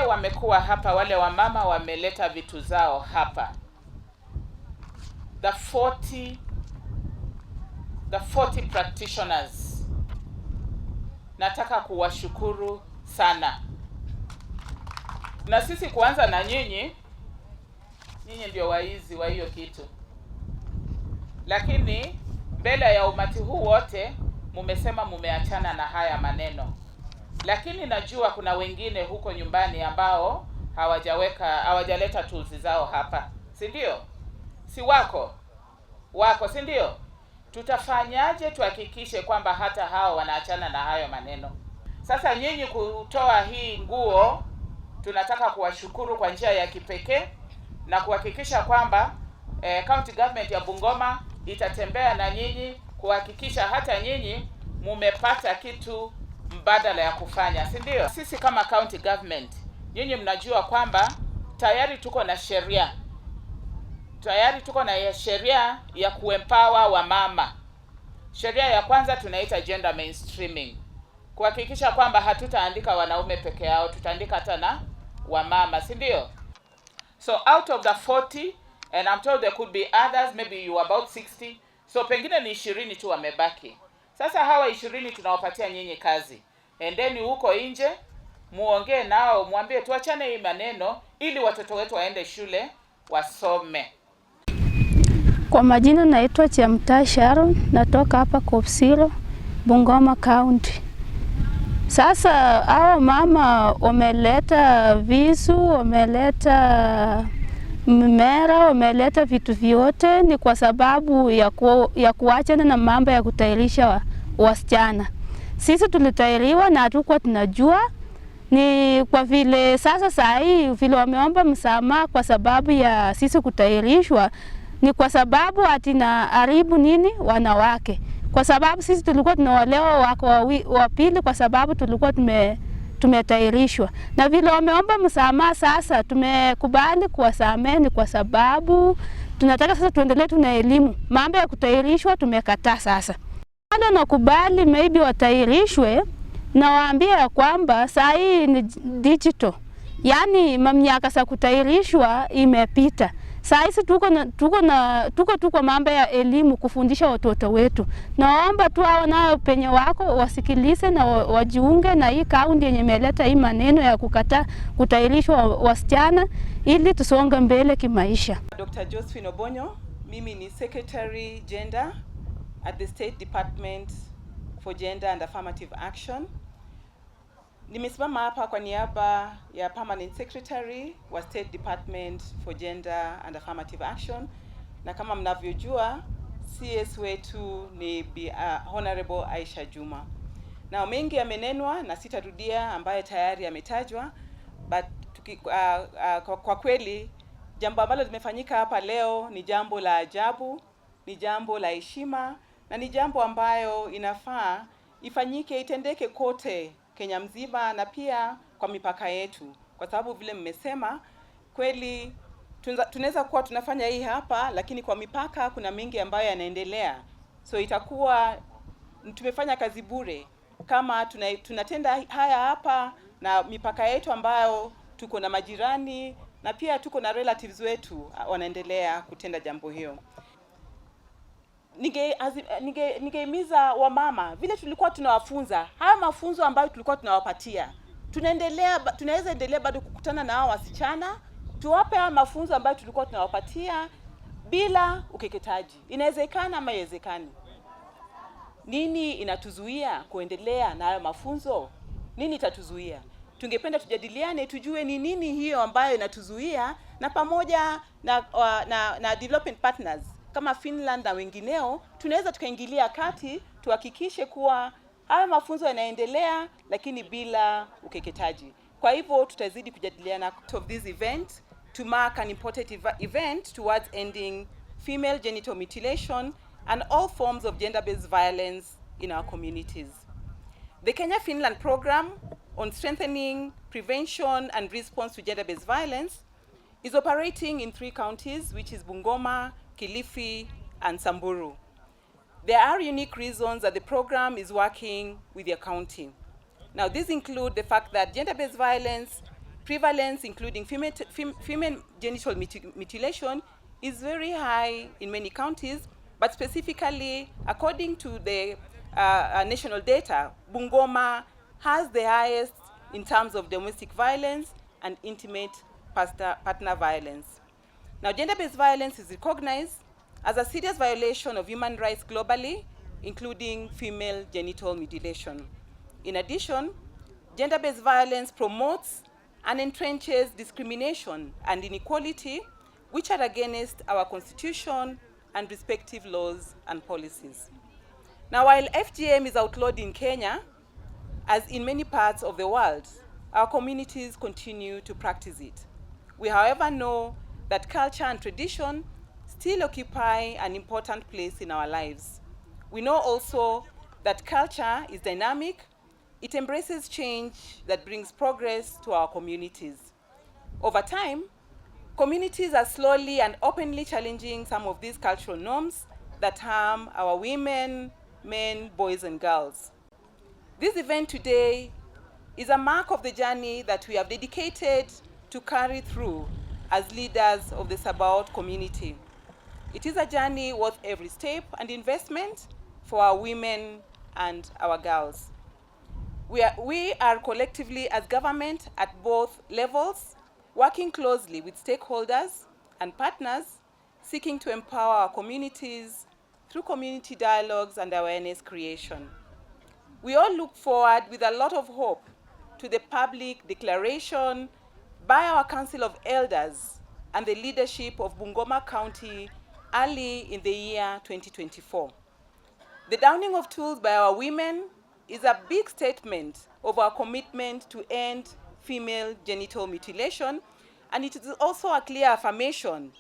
Wamekuwa hapa, wale wamama wameleta vitu zao hapa. The 40 practitioners. Nataka kuwashukuru sana. Na sisi kuanza na nyinyi ndio waizi wa hiyo kitu. Lakini mbele ya umati huu wote mumesema mumeachana na haya maneno. Lakini najua kuna wengine huko nyumbani ambao hawajaleta tools zao hapa. Si ndio? Si wako, si ndio? Tutafanyaje tuhakikishe kwamba hata hao wanaachana na hayo maneno? Sasa nyinyi kutoa hii nguo, tunataka kuwashukuru kwa njia ya kipekee na kuhakikisha kwamba county government ya Bungoma itatembea na nyinyi kuhakikisha hata nyinyi mumepata kitu mbadala ya kufanya, si ndio? Sisi kama county government, nyinyi mnajua kwamba tayari tuko na sheria. Ya kuempower wamama. Sheria ya kwanza tunaita gender mainstreaming. Kuhakikisha kwamba hatutaandika wanaume peke yao, tutaandika hata na wamama, si ndio? So out of the 40, and I'm told there could be others, maybe you about 60. So pengine ni 20 tu wamebaki. Sasa hawa 20 tunawapatia nyinyi kazi. Endeni huko nje, muongee nao, mwambie tuachane hii maneno ili watoto wetu waende shule wasome. Kwa majina naitwa Genital Sharon, natoka hapa Kopsiro, Bungoma County. Sasa hao mama wameleta visu, wameleta mmera, wameleta vitu vyote ni kwa sababu ya kuachana na mambo ya kutairisha wasichana. Sisi tulitairiwa na hatukuwa tunajua, ni kwa vile sasa saa hii vile wameomba msamaha kwa sababu ya sisi kutairishwa, ni kwa sababu atina haribu nini wanawake. Kwa sababu sisi tulikuwa tunaolewa wako wa pili kwa sababu tulikuwa tumetairishwa. Na vile wameomba msamaha sasa tumekubali kuwasamehe kwa sababu tunataka sasa tuendelee tuna elimu. Mambo ya kutairishwa tumekataa sasa. Bado nakubali maybe watairishwe na waambia kwamba saa hii ni digital. Yaani mamlaka za kutairishwa imepita. Saa hizi tuko mambo ya elimu kufundisha watoto wetu. Naomba tu hao nao penye wako wasikilize na wajiunge na hii kaunti yenye imeleta hii maneno ya kukataa kutairishwa wasichana ili tusonge mbele kimaisha. Dr. Josephine Obonyo, mimi ni Secretary Gender at the State Department for Gender and Affirmative Action. Nimesimama hapa kwa niaba ya Permanent Secretary wa State Department for Gender and Affirmative Action, na kama mnavyojua CS wetu ni Honorable Aisha Juma. Na mengi yamenenwa na sitarudia ambaye tayari yametajwa, but kwa kweli jambo ambalo limefanyika hapa leo ni jambo la ajabu, ni jambo la heshima, na ni jambo ambayo inafaa ifanyike, itendeke kote Kenya mzima na pia kwa mipaka yetu, kwa sababu vile mmesema kweli tunaweza kuwa tunafanya hii hapa, lakini kwa mipaka kuna mengi ambayo yanaendelea. So itakuwa tumefanya kazi bure kama tunatenda haya hapa na mipaka yetu ambayo tuko na majirani na pia tuko na relatives wetu wanaendelea kutenda jambo hiyo. Ningehimiza wamama vile tulikuwa tunawafunza, haya mafunzo ambayo tulikuwa tunawapatia, tunaweza endelea bado kukutana na hao wasichana, tuwape haya mafunzo ambayo tulikuwa tunawapatia bila ukeketaji. Inawezekana ama haiwezekani? Nini inatuzuia kuendelea na haya mafunzo? Nini itatuzuia? Tungependa tujadiliane, tujue ni nini hiyo ambayo inatuzuia, na pamoja na development partners kama Finland na wengineo tunaweza tukaingilia kati tuhakikishe kuwa haya mafunzo yanaendelea lakini bila ukeketaji. Kwa hivyo tutazidi kujadiliana of this event to mark an important event towards ending female genital mutilation and all forms of gender-based violence in our communities. The Kenya-Finland program on strengthening prevention and response to gender-based violence is operating in 3 counties, which is Bungoma, Kilifi, and Samburu. There are unique reasons that the program is working with your county. Now, these include the fact that gender-based violence prevalence, including female genital mutilation, is very high in many counties, but specifically, according to the national data, Bungoma has the highest in terms of domestic violence and intimate partner violence. Now, gender-based violence is recognized as a serious violation of human rights globally, including female genital mutilation. In addition, gender-based violence promotes and entrenches discrimination and inequality, which are against our Constitution and respective laws and policies. Now, while FGM is outlawed in Kenya, as in many parts of the world, our communities continue to practice it. We, however, know that culture and tradition still occupy an important place in our lives. We know also that culture is dynamic. It embraces change that brings progress to our communities. Over time, communities are slowly and openly challenging some of these cultural norms that harm our women, men, boys, and girls. This event today is a mark of the journey that we have dedicated to carry through as leaders of the Sabaot community. It is a journey worth every step and investment for our women and our girls. We are collectively as government at both levels, working closely with stakeholders and partners, seeking to empower our communities through community dialogues and awareness creation. We all look forward with a lot of hope to the public declaration by our Council of Elders and the leadership of Bungoma County early in the year 2024. The downing of tools by our women is a big statement of our commitment to end female genital mutilation, and it is also a clear affirmation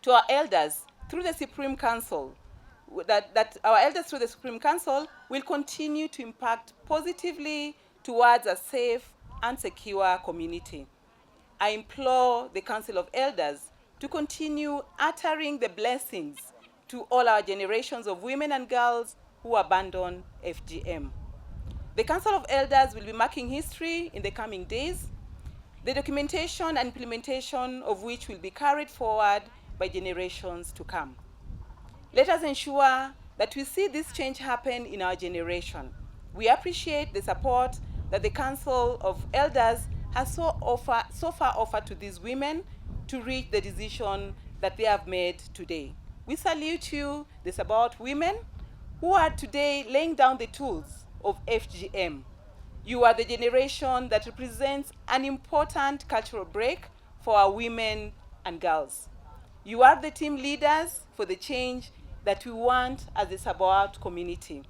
to our elders through the Supreme Council that our elders through the Supreme Council will continue to impact positively towards a safe and secure community. I implore the Council of Elders to continue uttering the blessings to all our generations of women and girls who abandon FGM. The Council of Elders will be marking history in the coming days, the documentation and implementation of which will be carried forward by generations to come. Let us ensure that we see this change happen in our generation. We appreciate the support that the Council of Elders has so far offered to these women to reach the decision that they have made today. We salute you, the Sabaot women, who are today laying down the tools of FGM. You are the generation that represents an important cultural break for our women and girls. You are the team leaders for the change that we want as the Sabaot community.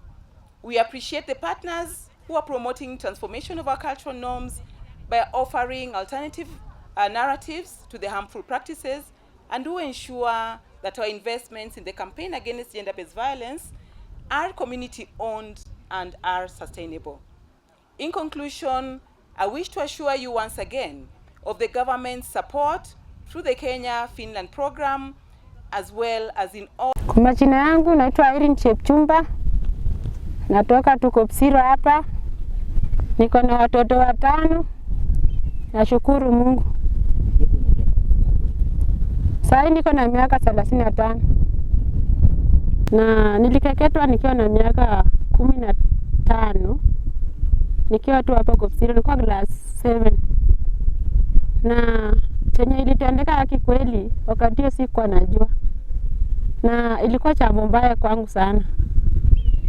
We appreciate the partners who are promoting transformation of our cultural norms by offering alternative narratives to the harmful practices, and who ensure that our investments in the campaign against gender-based violence are community-owned and are sustainable. In conclusion, I wish to assure you once again of the government's support through the Kenya-Finland program, as well as in all. Kwa majina yangu naitwa Irene Chepchumba. Natoka Kopsiro hapa. Niko na watoto 5. Nashukuru Mungu. Sasa niko na miaka 35. Na nilikeketwa nikiwa na miaka 15. Nikiwa tu hapa Kopsiro, nilikuwa class 7. Na chenye ilitendeka haki kweli, wakati hiyo sikuwa najua. Na ilikuwa jambo mbaya kwangu sana.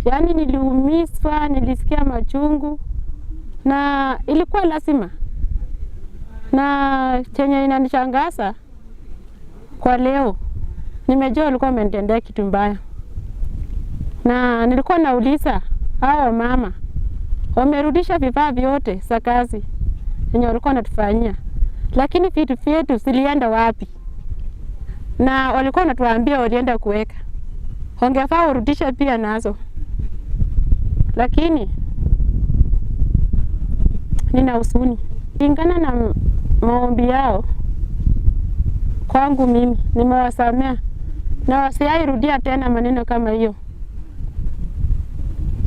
Yaani niliumizwa, nilisikia machungu, na ilikuwa lazima. Na chenye inanishangaza kwa leo, nimejua walikuwa wamenitendea kitu mbaya. Na nilikuwa nauliza hao mama, wamerudisha vifaa vyote za kazi yenye walikuwa wanatufanyia, lakini vitu vyetu zilienda wapi? Na walikuwa wanatuambia walienda kuweka, wangefaa urudisha pia nazo. Lakini nina huzuni kulingana na maombi yao. Kwangu mimi nimewasamea na wasiairudia tena maneno kama hiyo.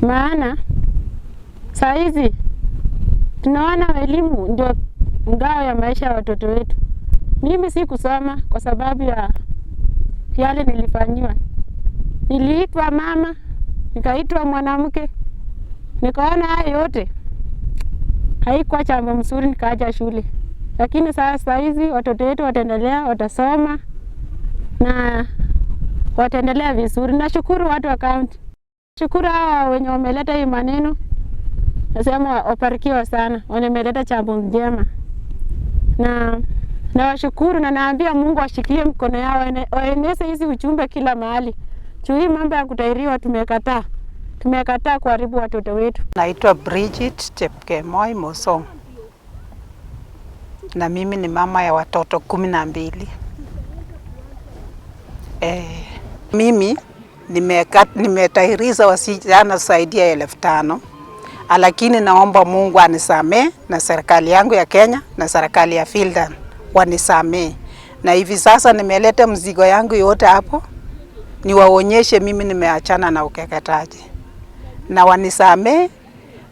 Maana saa hizi tunaona elimu ndio ngao ya maisha ya watoto wetu. Mimi si kusoma kwa sababu ya yale nilifanyiwa. Niliitwa mama, nikaitwa mwanamke, nikaona haya yote haikuwa jambo mzuri, nikaacha shule. Lakini sasa hizi watoto wetu wataendelea, watasoma na wataendelea vizuri. Nashukuru watu wa kaunti, shukuru hawa wenye wameleta hii maneno. Nasema wabarikiwe sana, wameleta jambo njema. Na washukuru na naambia Mungu ashikilie mkono yao, waeneze hizi ujumbe kila mahali. Hii mambo ya kutairiwa tumekataa. Tumekataa kuharibu watoto wetu. Naitwa Bridget Chepkemoi Mosong. Na mimi ni mama ya watoto 12. Mimi nimetahiriza wasichana zaidi ya 5,000. Lakini naomba Mungu anisamee na serikali yangu ya Kenya na serikali ya Finland wanisamee. Na hivi sasa nimeleta mzigo yangu yote hapo. Niwaonyeshe mimi nimeachana na ukeketaji. Na wanisamee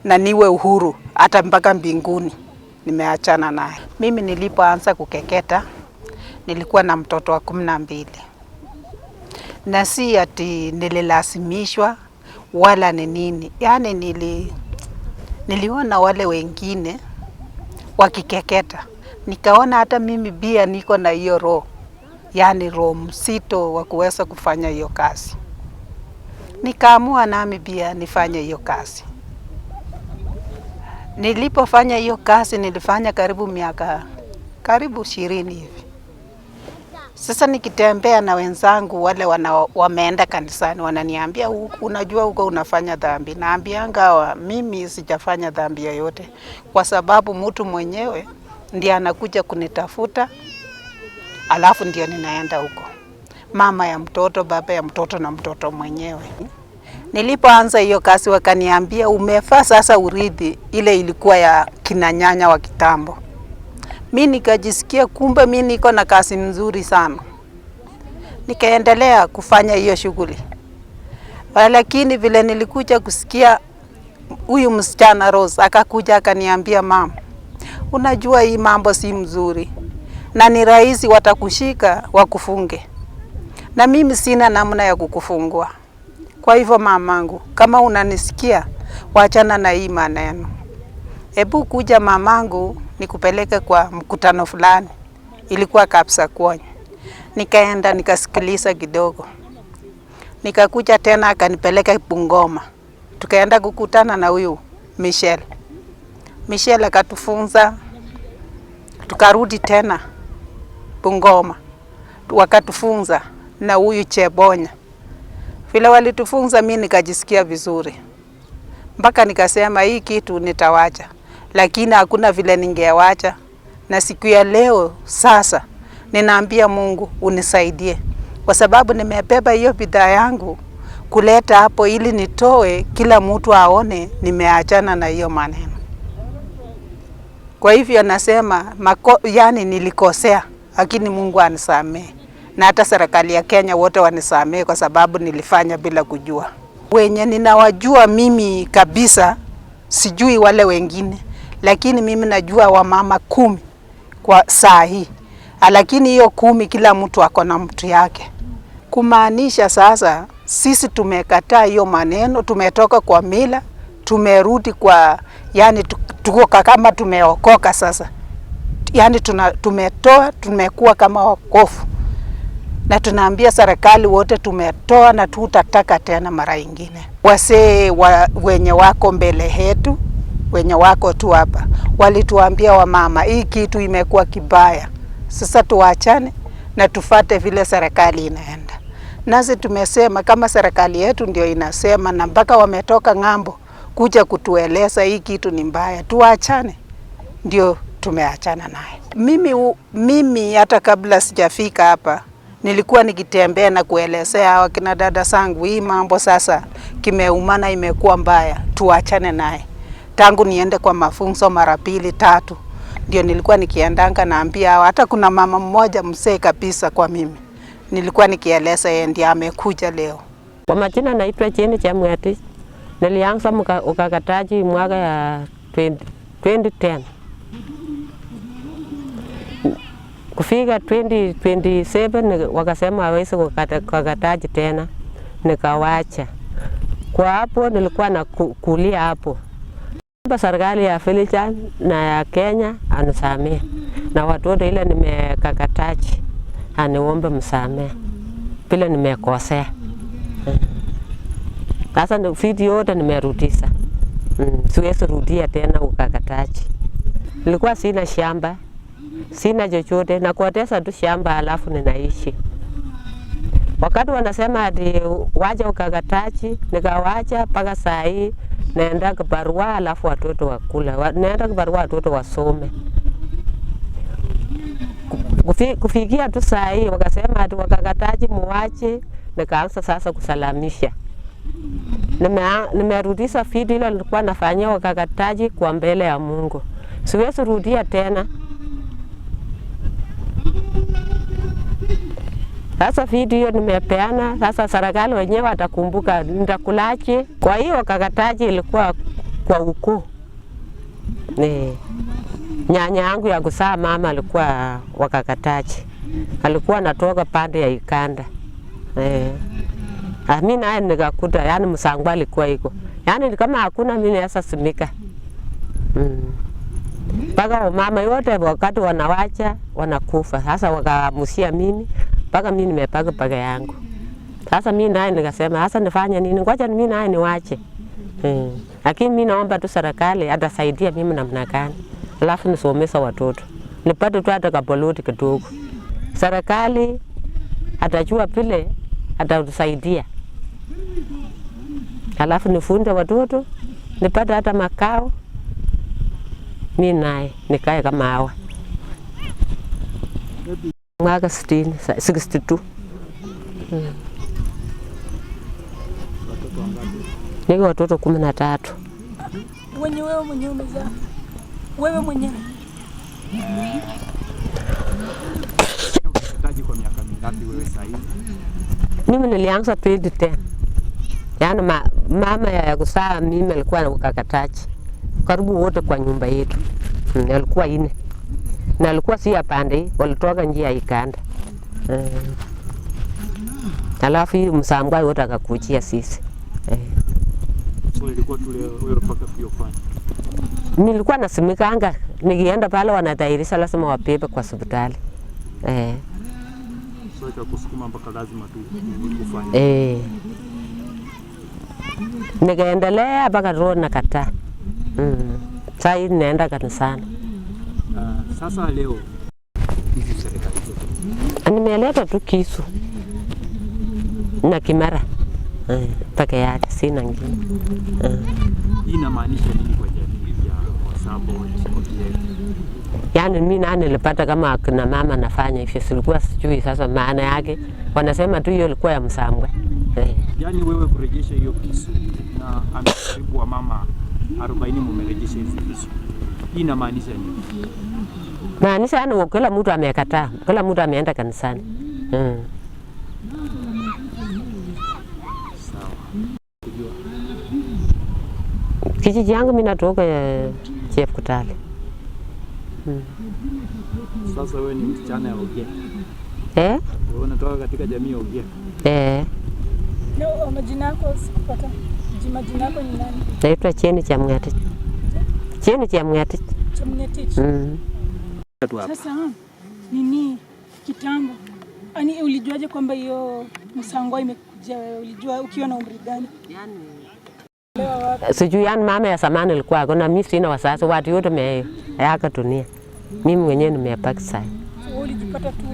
na niwe uhuru hata mpaka mbinguni. Nimeachana naye. Mimi nilipoanza kukeketa nilikuwa na mtoto wa 12. Na si ati nililazimishwa wala ni nini. Yaani niliona wale wengine wakikeketa. Nikaona hata mimi pia niko na hiyo roho. Yaani roho mzito wa kuweza kufanya hiyo kazi. Nikaamua nami pia nifanye hiyo kazi. Nilipofanya hiyo kazi nilifanya karibu miaka 20 hivi. Sasa nikitembea na wenzangu wale wameenda kanisani wananiambia unajua huko unafanya dhambi. Naambianga mimi sijafanya dhambi yoyote kwa sababu mtu mwenyewe ndiye anakuja kunitafuta alafu ndio ninaenda huko. Mama ya mtoto, baba ya mtoto na mtoto mwenyewe. Nilipoanza hiyo kazi wakaniambia umefaa sasa urithi ile ilikuwa ya kina nyanya wa kitambo. Mimi nikajisikia kumbe mimi niko na kazi nzuri sana. Nikaendelea kufanya hiyo shughuli. Lakini vile nilikuja kusikia huyu msichana Rose akakuja akaniambia mama, unajua hii mambo si mzuri. Na ni rahisi watakushika wakufunge. Na mimi sina namna ya kukufungua. Kwa hivyo mamangu, kama unanisikia, waachana na hii maneno. Hebu kuja mamangu nikupeleke kwa mkutano fulani. Ilikuwa Kapsakwony. Nikaenda nikasikiliza kidogo. Nikakuja tena akanipeleka Bungoma. Tukaenda kukutana na huyu Michelle. Michelle akatufunza. Tukarudi tena Bungoma. Wakatufunza na huyu Chebonya. Vile walitufunza mimi nikajisikia vizuri. Mpaka nikasema hii kitu nitawacha. Lakini hakuna vile ningewacha. Na siku ya leo sasa ninaambia Mungu unisaidie. Kwa sababu nimebeba hiyo bidhaa yangu kuleta hapo ili nitoe kila mtu aone nimeachana na hiyo maneno. Kwa hivyo nasema yani nilikosea lakini Mungu anisamee. Na hata serikali ya Kenya wote wanisamee kwa sababu nilifanya bila kujua. Wenye ninawajua mimi kabisa sijui wale wengine. Lakini mimi najua wamama 10 kwa saa hii. Lakini hiyo 10 kila mtu ako na mtu yake. Kumaanisha sasa sisi tumekataa hiyo maneno, tumetoka kwa mila, tumerudi kwa yani tuko kama tumeokoka sasa. Yani tumetoa, tumekuwa kama wakofu. Na tunaambia serikali wote tumetoa na tutataka tena mara nyingine. Wasee wenye wako mbele yetu, wenye wako tu hapa, walituambia wamama hii kitu imekuwa kibaya. Sasa tuachane na tufate vile serikali inaenda. Nasi tumesema kama serikali yetu ndio inasema na mpaka wametoka ng'ambo kuja kutueleza hii kitu ni mbaya, tuachane. Ndio tumeachana naye. Mimi hata kabla sijafika hapa nilikuwa nikitembea na kuelezea hawa kina dada zangu hii mambo sasa kimeumana imekuwa mbaya, tuachane naye. Tangu niende kwa mafunzo mara 2, 3 ndio nilikuwa nikiendanga naambia hata kuna mama mmoja mzee kabisa kwa mimi. Nilikuwa nikieleza yeye ndiye amekuja leo. Kwa majina naitwa Genital. Nilianza ukeketaji mwaka ya 2010. Kufika 2027 wakasema hawezi kukataji tena, nikawacha. Kwa hapo nilikuwa na kulia hapo. Serikali ya Filijan na ya Kenya anisamee, na watoto ile nimekakataji aniombe msamee bila nimekosea. Sasa video yote nimerudisha. Siwezi rudia tena ukakataji. Nilikuwa sina shamba, sina chochote, na kuotesa tu shamba alafu ninaishi. Wakati wanasema ati wacha ukakataji, nikawacha mpaka saa hii naenda kibarua alafu watoto wakula. Naenda kibarua watoto wasome. Kufikia tu saa hii wakasema ati wakakataji muwache, nikaanza sasa kusalamisha. Nimerudisha video ile nilikuwa nafanyia wakakataji kwa mbele ya Mungu. Siwezi rudia tena. Sasa video nimepeana, sasa serikali wenyewe watakumbuka nitakulaje. Kwa hiyo wakakataji ilikuwa kwa ukoo. Nyanya yangu ya kuzaa mama alikuwa wakakataji. Alikuwa anatoka pande ya Ikanda. Mimi naye nikakuta, yani msangwa alikuwa iko. Yani kama hakuna mimi naweza simika. Paka mama yote wakati wanawacha wanakufa. Sasa wakamusia mimi mpaka mimi nimepaka paka yangu. Sasa mimi naye nikasema sasa nifanye nini? Ngoja mimi naye niwache. Lakini mimi naomba tu serikali atasaidia mimi namna gani. Alafu nisomesha watoto. Nipate tu hata kaboloti kidogo. Serikali atajua vile atatusaidia. Alafu nifunde watoto, nipate hata makao. Mimi naye nikae kama hawa. Mwaka 62. Niko watoto 13. Wewe mwenyewe umezaa? Wewe mwenyewe? Ukakataji kwa miaka mingapi wewe sasa hivi? Mimi nilianza 2010. Yaani mama ya kuzaa mimi alikuwa na ukakataji. Karibu wote kwa nyumba yetu. Alikuwa ine. Na alikuwa si pande, walitoka njia ya Ikanda. Alafu msangwa wote akakujia sisi. So ilikuwa tule wewe mpaka kuyofanya. Nilikuwa nasimikanga, nikienda pale wanatairisha lazima wabebe kwa hospitali. So ikakusukuma mpaka lazima tu ufanye. Nikaendelea mpaka roho nakataa. Sasa hivi naenda kanisani. Sasa leo hizi serikali zote nimeleta tu kisu na kimera peke yake, sina ngine. Hii inamaanisha nini kwa jamii ya Wasabo na Sokotiek? Yaani mimi nani nilipata kama akina mama nafanya hivyo, silikuwa sijui sasa maana yake. Wanasema tu hiyo ilikuwa ya Msambwe. Yaani wewe kurejesha hiyo kisu na amekaribu wa mama 40 mumerejesha hizo kisu. Hii inamaanisha nini? Maanisha yani kila mtu amekataa, kila mtu ameenda kanisani. Sawa. Kujua. Kijiji yangu mimi natoka Chef Kutale. Sasa wewe ni msichana ya Ogiek. Wewe unatoka katika jamii ya Ogiek. Leo majina yako sikupata. Majina yako ni nani? Naitwa Cheni cha Mng'atich. Cheni cha Mng'atich. Cha Mng'atich. Sasa nini kitambo? Ani ulijuaje kwamba hiyo msangwa imekuja wewe? Ulijua ukiwa na umri gani? Sijui, yani mama ya zamani ilikuwa kuna mimi sina wazazi, watu wote wameaga dunia. Mimi mwenyewe nimepaki sasa. Ulijipata tu?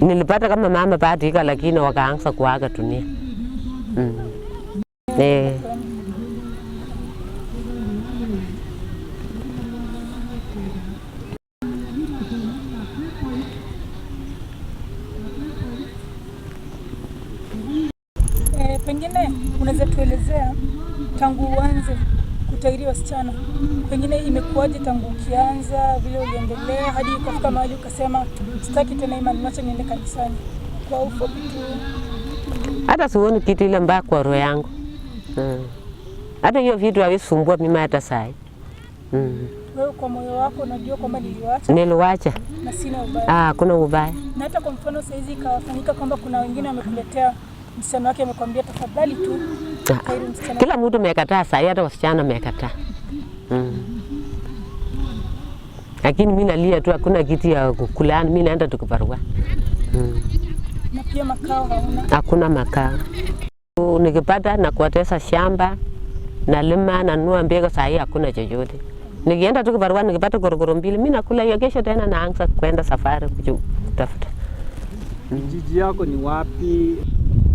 Nilipata kama mama baadika, lakini wakaanza kuaga dunia. Pengine unaweza tuelezea tangu uanze kutahiri wasichana, pengine imekuwaje tangu ukianza vile uliendelea hadi ukafika mahali ukasema sitaki tena imani, acha niende kanisani? Kwa ufupi tu. Hata sioni kitu ile mbaya kwa roho yangu. Hata hiyo vitu havisumbua mimi hata sai. Wewe kwa moyo wako unajua kwamba niliwacha? Niliwacha. Na sina ubaya. Kuna ubaya. Na hata kwa mfano saizi ikafanyika kwamba kuna wengine wamekuletea msichana wake amekwambia tafadhali tu. Kila mtu amekataa, sasa hata wasichana amekataa. Lakini mimi nalia tu, hakuna kitu ya kukulana, mimi naenda tukibarua. Na pia makao hauna? Hakuna makao. Nikipata na kuotesha shamba na lima na nunua mbegu, saa hii hakuna chochote. Nikienda tukibarua nikipata gorogoro mbili, mimi nakula hiyo, kesho tena naanza kwenda safari kutafuta. Kijiji yako ni wapi?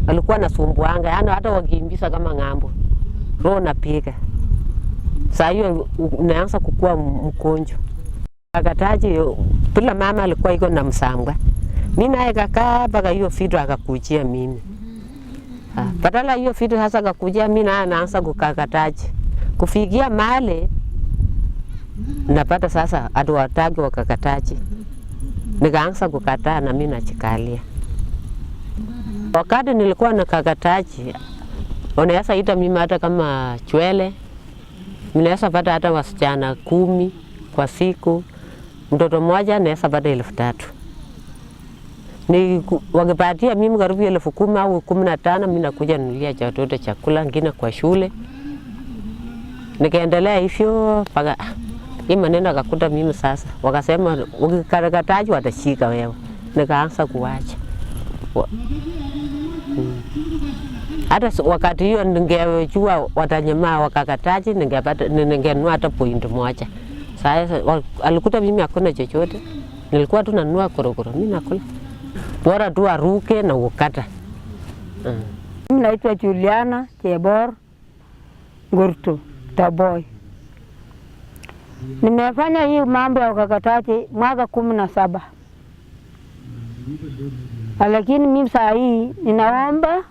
Alikuwa nasumbuanga, yani hata wakimbisa kama ng'ambo. Roho napiga. Saa hiyo naanza kukua mkonjo. Akataji bila mama alikuwa iko na msambwa. Mimi naye kakaa mpaka hiyo vitu akakujia mimi. Badala hiyo vitu hasa akakujia mimi naye naanza kukakataji. Kufikia mahali napata sasa hatuwataki wakakataji. Nikaanza kukataa na mimi nachikalia. Wakati nilikuwa na kakataji, unaweza ita mimi hata kama chwele. Ninaweza pata hata wasichana 10 kwa siku. Mtoto mmoja naweza pata 3,000. Wakipatia mimi karibu 10,000 au 15, mimi nakuja nunulia watoto chakula, ngine kwa shule. Nikaendelea hivyo mpaka hii maneno akakuta mimi sasa. Wakasema ukikataji watashika wewe. Nikaanza kuacha. Hata wakati hiyo ningejua watanyemaa wakakataji, ningenunua hata point moja. Sasa alikuta mimi hakuna chochote. Nilikuwa tu nanunua korokoro, mimi nakula. Bora tu aruke na ukata. Mimi naitwa Juliana Chebor Ngurtu Taboy. Nimefanya hii mambo ya ukakataji mwaka 17. Lakini mimi saa hii ninaomba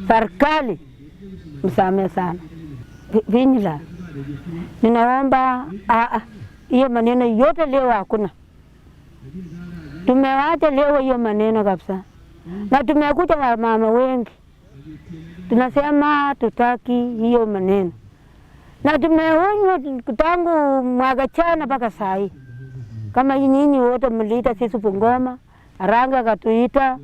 serikali msamehe sana. Vinyila. Ninaomba hiyo maneno yote leo hakuna. Tumewacha leo hiyo maneno kabisa. Na tumekuja na mama wengi. Tunasema tutaki hiyo maneno. Na tumeonywa tangu mwaka jana mpaka saa hii. Kama nyinyi wote mliita sisi Bungoma, Aranga katuita,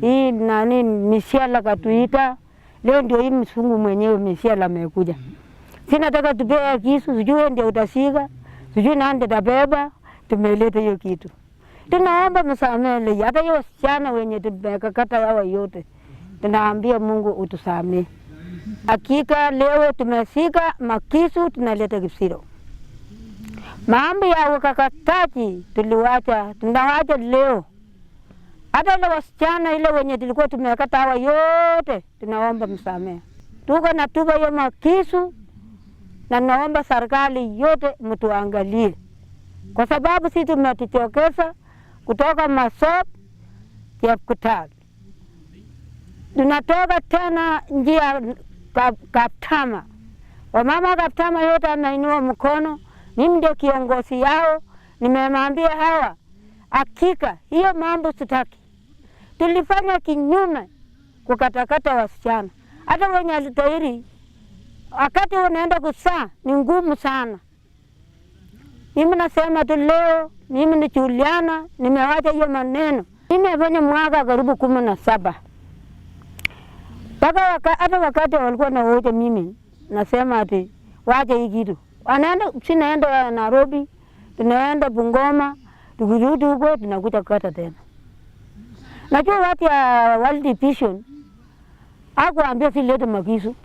hii nani Misiala katuita, leo ndio hii msungu mwenyewe Misiala amekuja. Sinataka tupea kisu, sijui ndio utashika, sijui nani atabeba, tumeleta hiyo kitu. Tunaomba msamehe, hata hiyo wasichana wenye tumekakata hawa yote. Tunaambia Mungu utusamehe. Hakika leo tumeshika makisu tunaleta Kipsiro. Mambo ya ukakataji tuliwacha, tunawacha leo. Hata ile wasichana ile wenye tulikuwa tumekata hawa yote tunaomba msamehe. Tuko na tuba hiyo makisu na naomba serikali yote mtuangalie. Kwa sababu sisi tumetitokeza kutoka Masop ya Kutal. Tunatoka tena njia Kaptama. Wamama Kaptama yote wameinua mkono. Mimi ndio kiongozi yao. Nimemwambia hawa, hakika hiyo mambo sitaki. Tulifanya kinyume kukatakata wasichana. Hata wenye alitairi, wakati unaenda kuzaa ni ngumu sana. Mimi nasema tu leo, mimi ni Juliana, nimewacha hiyo maneno. Nimefanya mwaka karibu 17. Hata wakati walikuwa na wote mimi, nasema ati wacha hii kitu. Sinaenda Nairobi, tunaenda Bungoma, tukirudi huko tunakuja kukata tena. Najua watu ya World Division, hakuambia silete makisu.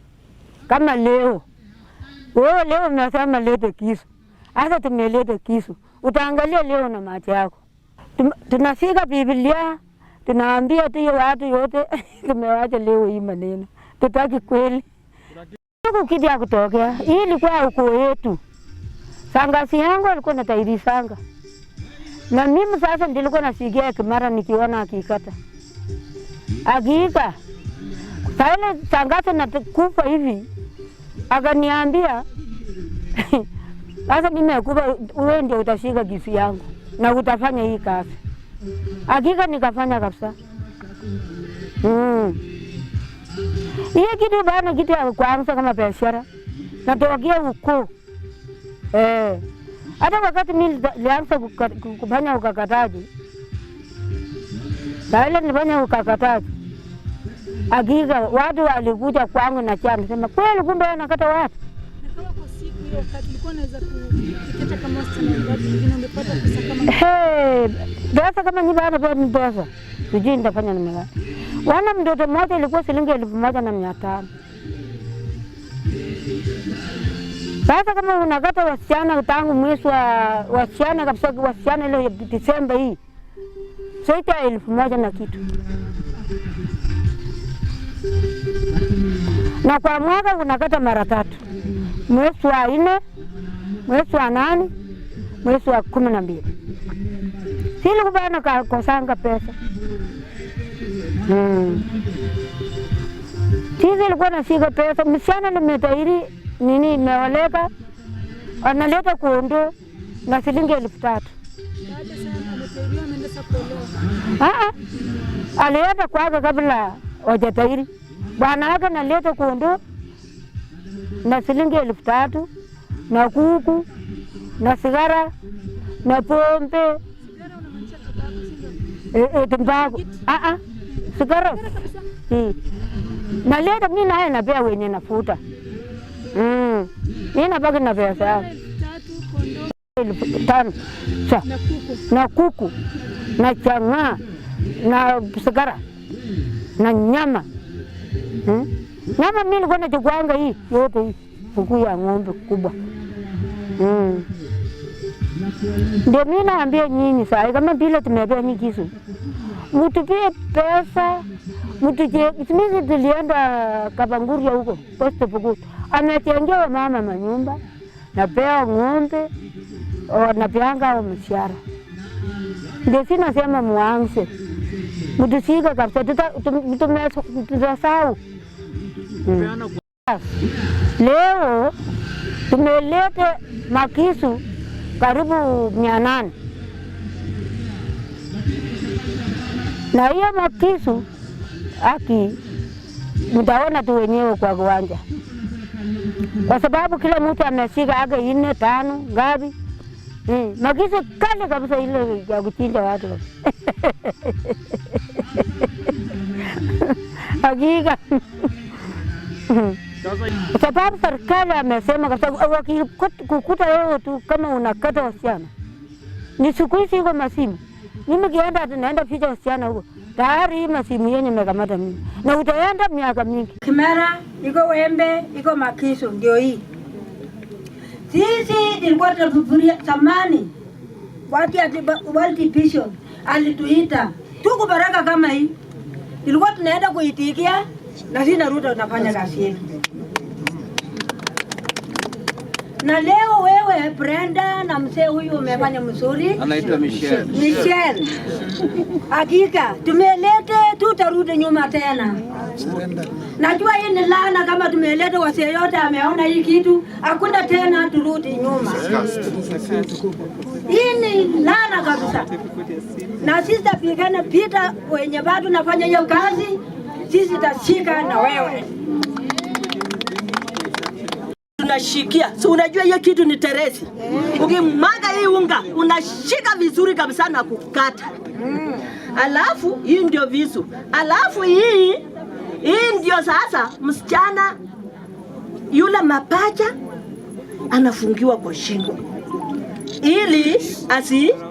Kama leo, wewe leo mnasema lete kisu. Hasa tumeleta kisu. Utaangalia leo na macho yako. Tunashika Biblia, tunaambia tu watu yote tumewacha leo hii maneno. Tutaki kweli. Kitu ya kutokea. Hii ilikuwa ukoo yetu. Sangasi yangu alikuwa na tairi sanga. Na mimi sasa nilikuwa nasikia kimara nikiona akikata. Akika. Sasa sangasi nakufa hivi. Akaniambia sasa mimi nakupa wewe ndio utashika kisu yangu na utafanya hii kazi. Hakika nikafanya kabisa. Hiyo kitu bana kitu ya kwanza kama biashara. Natokea huko. Hata wakati mimi nilianza kufanya ukakataji, baada nilifanya ukakataji, hakika watu walikuja kwangu na chana sema kweli, kumbe anakata watu. Na kama kwa siku hiyo wakati ulikuwa unaweza kukata kama wasichana ngapi hivi, ungepata pesa kama pesa kama ni baada ni pesa, sijui nitafanya namna gani. Wana mtoto mmoja ilikuwa shilingi 1,500. Sasa kama unakata wasichana tangu mwezi wa wasichana kabisa, wasichana ile Desemba hii sasa 1,000 na kitu, na kwa mwaka unakata mara 3, mwezi wa 4, mwezi wa 8, mwezi wa 12. Sili kubana kosanga pesa. Sisi ilikuwa nashika pesa, msichana nimetairi nini imewaleka, analeta kuondo na shilingi 3,000. baada sana ameteuliwa ameenda sasa kuolewa. Alienda kwake kabla hajatairi. Bwana yake analeta kuondo na shilingi 3,000 na kuku na sigara na pombe. Sigara unamaanisha tumbaku, sio? Tumbaku. Sigara. Naleta mimi naye napea wenye nafuta. Mimi nabaki na pesa yangu. 3,000 kondo na kuku na chang'aa na sigara na nyama. Nyama mimi nilikuwa nachukuanga hii yote hii kuku ya ng'ombe kubwa. Ndio mimi naambia nyinyi sasa, kama vile tumepewa nyinyi kisu, mtupie pesa, mtuje. Mimi tulienda Kabanguria huko poste Pugut, ametengea mama manyumba, napewa ng'ombe, napeanga mshahara. Ndio sina sema muanze mtusika kabisa, tutasahau. Leo tumeleta makisu karibu 800, na hiyo makisu mtaona tu wenyewe kwa kiwanja, kwa sababu kila mtu ameshika age 4, 5 ngapi. Makisu kali kabisa ile ya kuchinja watu. Hakika. Sababu serikali amesema wakikukuta wewe tu kama unakata wasichana, ni siku hizi iko masimu. Mimi kienda tunaenda ficha wasichana huko, tayari masimu yenye mekamata mimi, na utaenda miaka mingi. Kimera iko wembe iko makisu, ndio hii. Sisi tulikuwa tunafufuria zamani, World Vision alituita tuko baraka kama hii, tulikuwa tunaenda kuitikia na sisi narudi tunafanya kazi yetu. Na leo wewe Brenda na mzee huyu umefanya mzuri, anaitwa Michelle. Hakika tumelete, tutarudi nyuma tena. Najua hii ni laana, kama tumeleta wazee yote ameona hii kitu, hakuna tena turudi nyuma. Hii ni laana kabisa. Na sisi tapigana pita wenye bado nafanya hiyo kazi, sisi tashika na wewe. Tunashikia. So unajua hiyo kitu ni teresi. Ukimwaga hii unga, unashika vizuri kabisa na kukata. Alafu hii ndio visu. Alafu hii ndio sasa msichana yule mapacha anafungiwa kwa shingo, ili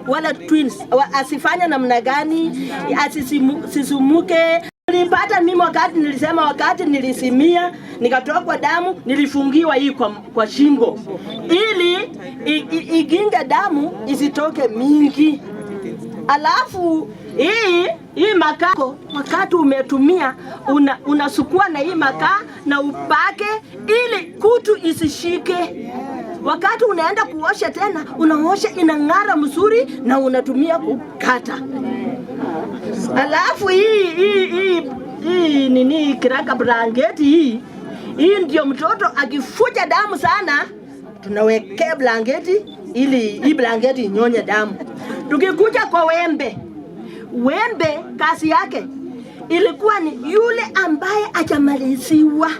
wala twins asifanya namna gani, asisumuke. Nilipata mimi wakati nilisimia nikatoka kwa damu, nilifungiwa hii kwa shingo ili iginge damu isitoke mingi. Alafu hii makako wakati umetumia unasukua na hii makaa na upake ili kutu isishike. Wakati unaenda kuosha tena, unaosha inang'ara mzuri na unatumia kukata. Alafu hii nini kiraka blanketi hii ndio mtoto akifuja damu sana, tunawekea blanketi ili hii blanketi inyonye damu. Tukikuja kwa wembe kazi yake ilikuwa ni yule ambaye hajamaliziwa,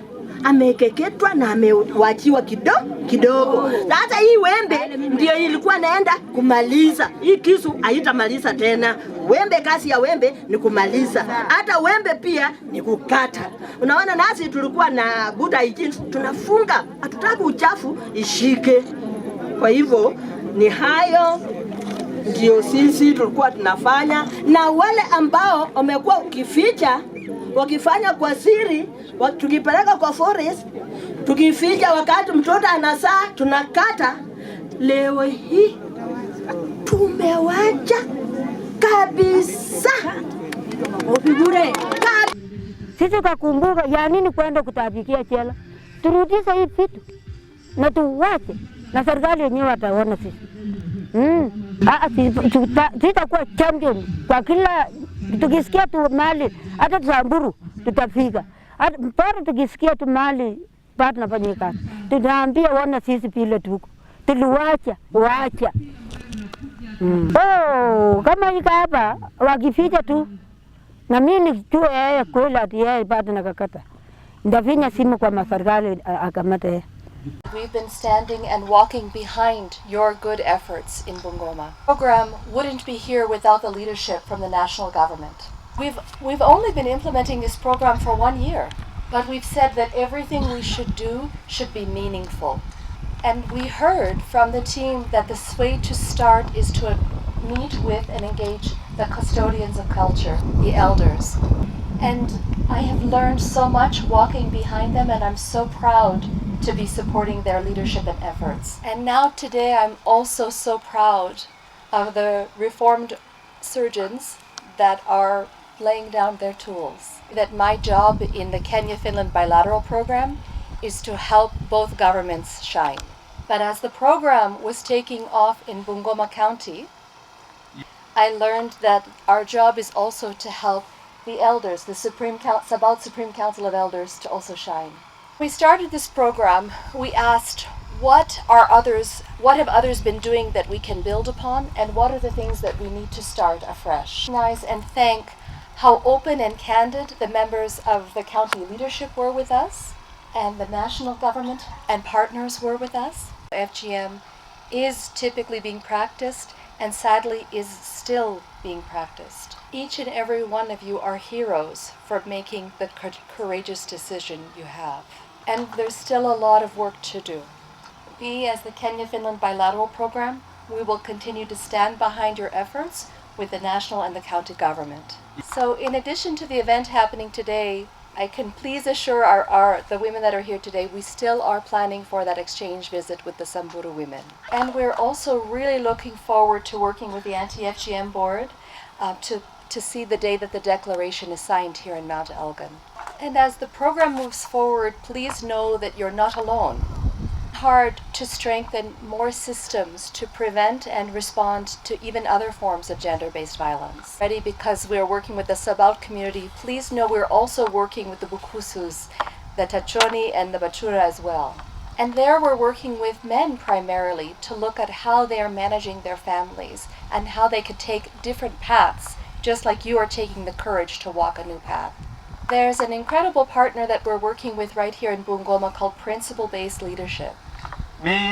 amekeketwa na amewachiwa kidogo. Sasa hii wembe ndio ilikuwa naenda kumaliza hii kisu, haitamaliza tena. Wembe, kazi ya wembe ni kumaliza, hata wembe pia ni kukata. Unaona, nasi tulikuwa na good hygiene, tunafunga, hatutaki uchafu ishike. Kwa hivyo ni hayo ndio sisi tulikuwa tunafanya, na wale ambao wamekuwa ukificha wakifanya kwa siri, tukipeleka kwa forest, tukificha wakati mtoto anazaa tunakata. Leo hii tumewacha kabisa. Opigure. Sisi kakumbuka ya nini kwenda kutabikia chela. Turudisha hii vitu na tuwache, na serikali yenyewe wataona sisi. Tutakuwa champion kwa kila, tukisikia tu mali hata Samburu tutafika. Hata tukisikia tu mali bado nafanya kazi, tunaambia wana sisi vile tuko tuliwacha waacha. Kama ika hapa wakificha tu na mimi nijue yeye kweli ati yeye bado nakakata, ndafinya simu kwa serikali akamata yeye. We've been standing and walking behind your good efforts in Bungoma. The program wouldn't be here without the leadership from the national government. We've only been implementing this program for 1 year, but we've said that everything we should do should be meaningful. And we heard from the team that the way to start is to meet with and engage the custodians of culture, the elders. And I have learned so much walking behind them, and I'm so proud to be supporting their leadership and efforts. And now today I'm also so proud of the reformed surgeons that are laying down their tools. That my job in the Kenya-Finland bilateral program is to help both governments shine. But as the program was taking off in Bungoma County, I learned that our job is also to help the elders, the Sabaot Supreme Council of Elders, to also shine. We started this program, we asked what have others been doing that we can build upon, and what are the things that we need to start afresh. Recognize and thank how open and candid the members of the county leadership were with us, and the national government and partners were with us. FGM is typically being practiced, and sadly is still being practiced. Each and every one of you are heroes for making the courageous decision you have. And there's still a lot of work to do. We, as the Kenya-Finland bilateral program, we will continue to stand behind your efforts with the national and the county government. So in addition to the event happening today, I can please assure the women that are here today, we still are planning for that exchange visit with the Samburu women. And we're also really looking forward to working with the Anti-FGM board to see the day that the declaration is signed here in Mount Elgon. And as the program moves forward, please know that you're not alone. Hard to strengthen more systems to prevent and respond to even other forms of gender-based violence. Ready, because we're working with the Sabaot community, please know we're also working with the Bukusus, the Tachoni and the Bachura as well. And there we're working with men primarily to look at how they are managing their families and how they could take different paths, just like you are taking the courage to walk a new path. There's an incredible partner that we're working with right here in Bungoma called Principle-Based Leadership. They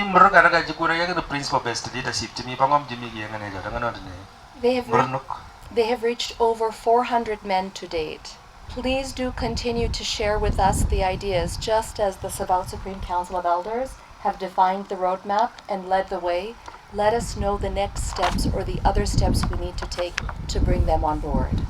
have reached over 400 men to date. Please do continue to share with us the ideas, just as the Sabaot Supreme Council of Elders have defined the roadmap and led the way. Let us know the next steps or the other steps we need to take to bring them on board.